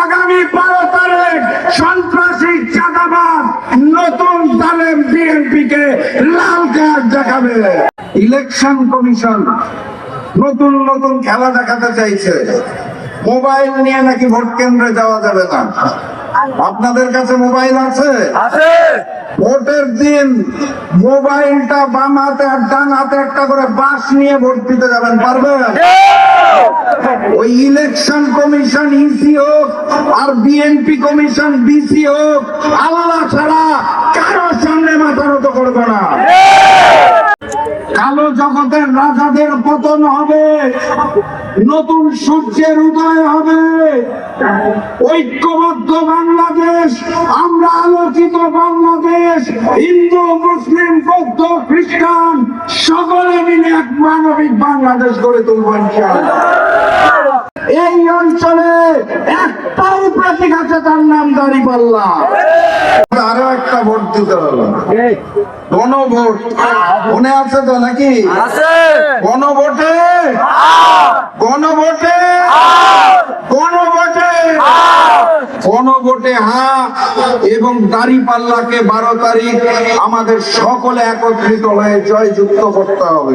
আগামী 12 তারিখ সন্ত্রাসী চাঁদাবাজ নতুন দলের বিএনপি কে লাল কার্ড দেখাবে। ইলেকশন কমিশন নতুন নতুন খেলা দেখাতে চাইছে। মোবাইল নিয়ে নাকি ভোট কেন্দ্রে যাওয়া যাবে না। আপনাদের কাছে মোবাইল আছে? ভোটের দিন মোবাইলটা বাম হাতে আর ডান হাতে একটা করে বাঁশ নিয়ে ভোট দিতে যাবেন, পারবেন? ওই ইলেকশন কমিশন ইসি হোক আর বিএনপি কমিশন ডিসি হোক, আল্লাহ ছাড়া কারোর সামনে মাথা নত করবে না। কালো জগতের রাজাদের পতন হবে, নতুন সূর্যের উদয় হবে। ঐক্যবদ্ধ বাংলাদেশ, আমরা আলোচিত বাংলাদেশ, হিন্দু মুসলিম বৌদ্ধ খ্রিস্টান সকলে মিলে এক মানবিক বাংলাদেশ গড়ে তুলব ইনশাআল্লাহ। এই অঞ্চলে একটাই প্রতীক আছে, তার নাম দাঁড়িপাল্লা। আরো একটা ভোট দিতে হবে, গণভোট। মনে আছে তো নাকি? গণভোটে গণভোটে গণভোটে গণভোটে হ্যাঁ, এবং দাঁড়িপাল্লাকে 12 তারিখ আমাদের সকলে একত্রিত হয়ে জয়যুক্ত করতে হবে।